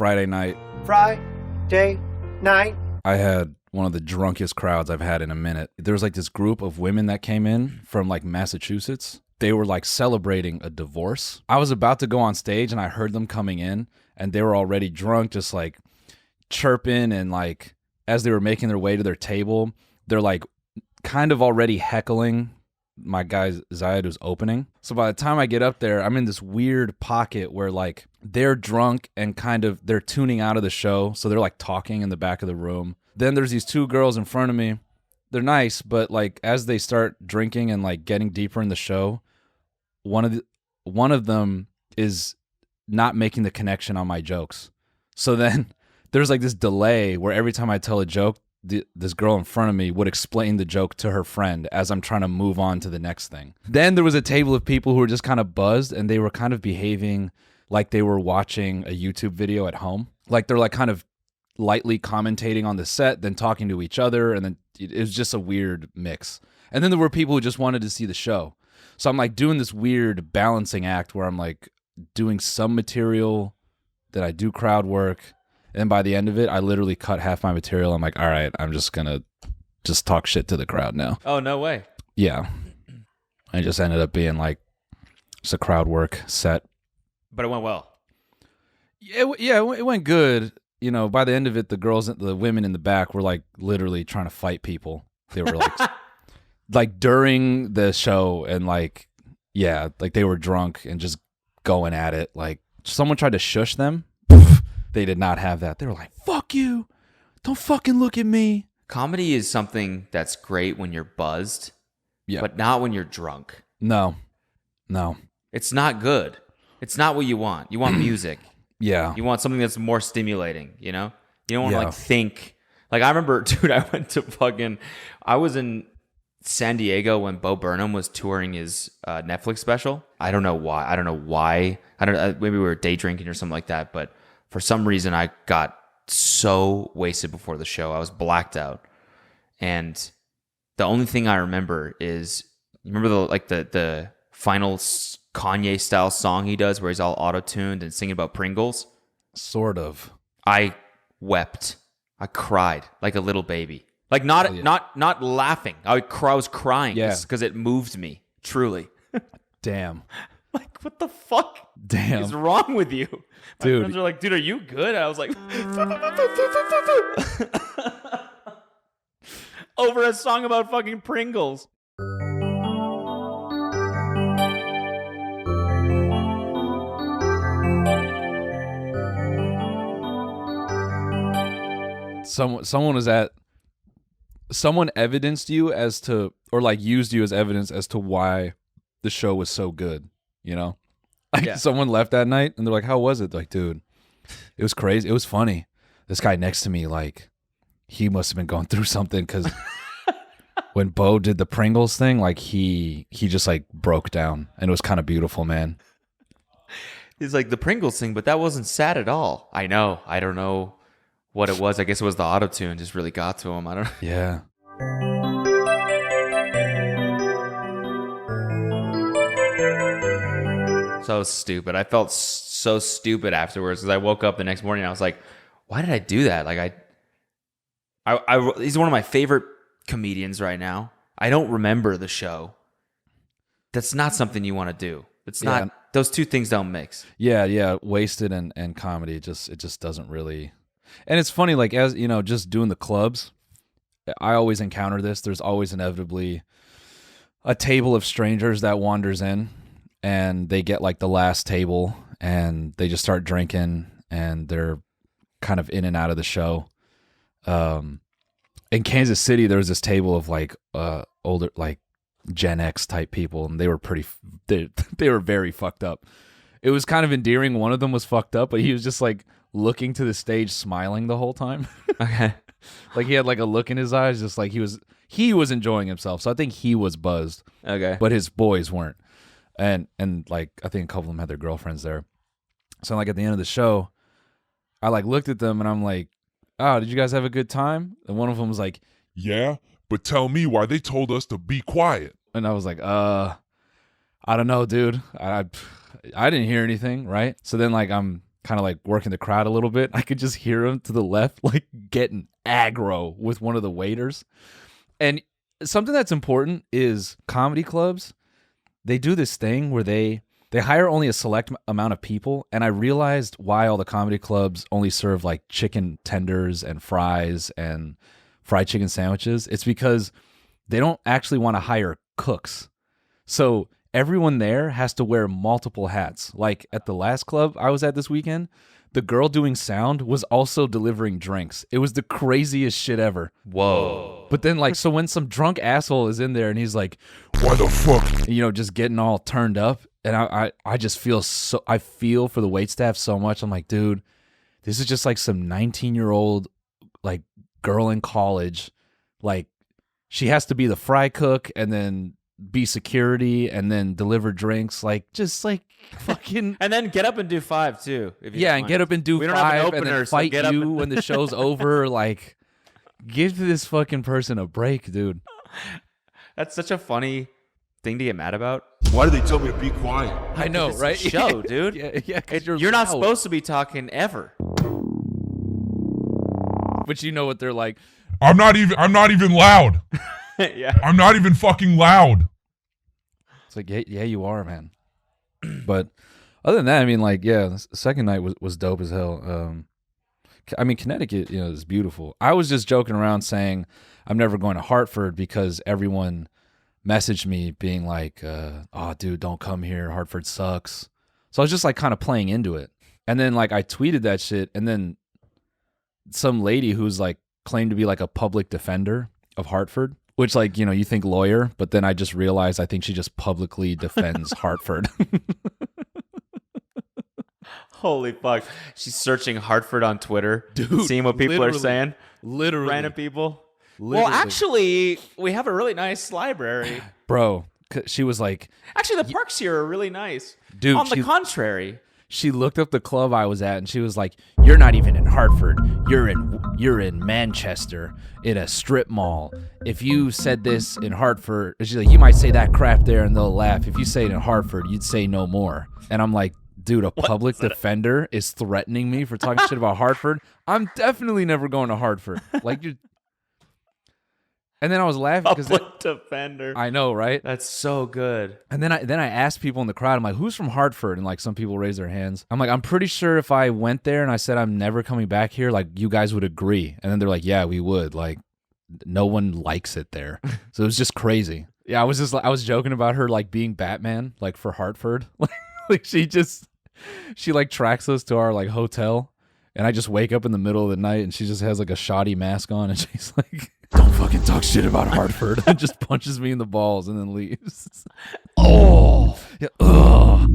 Friday night. Friday night. I had one of the drunkest crowds I've had in a minute. There was like this group of women that came in from like Massachusetts. They were like celebrating a divorce. I was about to go on stage and I heard them coming in and they were already drunk, just like chirping, and like as they were making their way to their table, they're like kind of already heckling my guy Zayed, who's opening. So by the time I get up there, I'm in this weird pocket where like they're drunk and kind of they're tuning out of the show, so they're like talking in the back of the room. Then there's these two girls in front of me. They're nice, but like as they start drinking and like getting deeper in the show, one of them is not making the connection on my jokes. So then there's like this delay where every time I tell a joke, this girl in front of me would explain the joke to her friend as I'm trying to move on to the next thing. Then there was a table of people who were just kind of buzzed, and they were kind of behaving like they were watching a YouTube video at home. Like they're like kind of lightly commentating on the set, then talking to each other, and then it was just a weird mix. And then there were people who just wanted to see the show. So I'm like doing this weird balancing act where I'm like doing some material, that I do crowd work, and by the end of it, I literally cut half my material. I'm like, all right, I'm just going to just talk shit to the crowd now. Oh, no way. Yeah. I just ended up being like just a crowd work set. But it went well. It went good. You know, by the end of it, the women in the back were like literally trying to fight people. They were like, like during the show, and like, yeah, like they were drunk and just going at it. Like someone tried to shush them. They did not have that. They were like, fuck you. Don't fucking look at me. Comedy is something that's great when you're buzzed, but not when you're drunk. No. It's not good. It's not what you want. You want music. Yeah. You want something that's more stimulating, you know? You don't want to like think. Like I remember, dude, I was in San Diego when Bo Burnham was touring his Netflix special. I don't know why. Maybe we were day drinking or something like that, but for some reason, I got so wasted before the show. I was blacked out. And the only thing I remember is, you remember the final Kanye style song he does where he's all auto-tuned and singing about Pringles? Sort of. I wept. I cried like a little baby. Like not laughing. I was crying because it moved me, truly. Damn. Like, what the fuck? Damn. Is wrong with you? My dude. friends are like, dude, are you good? And I was like, over a song about fucking Pringles. Someone evidenced you as to, or like used you as evidence as to why the show was so good, you know? Like someone left that night and they're like, how was it? Like, dude, it was crazy. It was funny. This guy next to me, like, he must have been going through something, because when Bo did the Pringles thing, like he just like broke down, and it was kind of beautiful, man. He's like, the Pringles thing, but that wasn't sad at all. I know. I don't know what it was. I guess it was the auto-tune just really got to him. I don't know. Yeah. So stupid. I felt so stupid afterwards, because I woke up the next morning and I was like, why did I do that? Like he's one of my favorite comedians right now. I don't remember the show. That's not something you want to do. It's not. Those two things don't mix. Yeah. Wasted and comedy. It just doesn't really. And it's funny, like, as you know, just doing the clubs, I always encounter this. There's always inevitably a table of strangers that wanders in, and they get like the last table, and they just start drinking, and they're kind of in and out of the show. In Kansas City, there was this table of like older, like Gen X type people, and they were they were very fucked up. It was kind of endearing. One of them was fucked up, but he was just like looking to the stage, smiling the whole time. Okay. Like he had like a look in his eyes, just like he was enjoying himself. So I think he was buzzed. Okay. But his boys weren't. And like I think a couple of them had their girlfriends there. So like at the end of the show, I like looked at them and I'm like, "Oh, did you guys have a good time?" And one of them was like, "Yeah, but tell me why they told us to be quiet." And I was like, I don't know, dude. I didn't hear anything, right? So then like I'm kind of like working the crowd a little bit, I could just hear him to the left, like getting aggro with one of the waiters. And something that's important is comedy clubs, they do this thing where they hire only a select amount of people. And I realized why all the comedy clubs only serve like chicken tenders and fries and fried chicken sandwiches. It's because they don't actually want to hire cooks. So everyone there has to wear multiple hats. Like at the last club I was at this weekend, the girl doing sound was also delivering drinks. It was the craziest shit ever. Whoa. But then like, so when some drunk asshole is in there and he's like, Why the fuck? you know, just getting all turned up, and I just feel so, I feel for the waitstaff so much. I'm like, dude, this is just like some 19-year-old like girl in college. Like she has to be the fry cook and then be security and then deliver drinks. Like just like fucking. And then get up and do 5 too. If you Yeah, don't and mind. get up and do We don't have an 5 and opener, then so fight get up you and- when the show's over. Like give this fucking person a break, dude. That's such a funny thing to get mad about. Why did they tell me to be quiet? I know, It's a right? show, dude. Yeah, 'cause You're not loud. supposed to be talking ever. But you know what they're like. I'm not even loud. Yeah. I'm not even fucking loud. It's like, yeah, you are, man. But other than that, I mean, like, yeah, the second night was dope as hell. I mean, Connecticut, you know, is beautiful. I was just joking around saying I'm never going to Hartford because everyone messaged me being like, oh, dude, don't come here. Hartford sucks. So I was just like kind of playing into it. And then like I tweeted that shit, and then some lady who's like claimed to be like a public defender of Hartford, which like, you know, you think lawyer, but then I just realized I think she just publicly defends Hartford. Holy fuck. She's searching Hartford on Twitter, Dude, seeing what people are literally. saying. Literally. Random people. Literally. Well, actually, we have a really nice library. Bro, she was like, Actually, the parks here are really nice. Dude, On the contrary. she looked up the club I was at and she was like, you're not even in Hartford. You're in Manchester in a strip mall. If you said this in Hartford, she's like, you might say that crap there and they'll laugh. If you say it in Hartford, you'd say no more. And I'm like, dude, a public defender is threatening me for talking shit about Hartford. I'm definitely never going to Hartford. Like you. And then I was laughing because Public defender. I know, right? That's so good. And then I asked people in the crowd, I'm like, who's from Hartford? And like some people raised their hands. I'm like, I'm pretty sure if I went there and I said I'm never coming back here, like you guys would agree. And then they're like, yeah, we would. Like no one likes it there. So it was just crazy. Yeah, I was joking about her like being Batman, like for Hartford. Like she like tracks us to our like hotel, and I just wake up in the middle of the night and she just has like a shoddy mask on and she's like, don't fucking talk shit about Hartford. And just punches me in the balls and then leaves. Oh, yeah, ugh.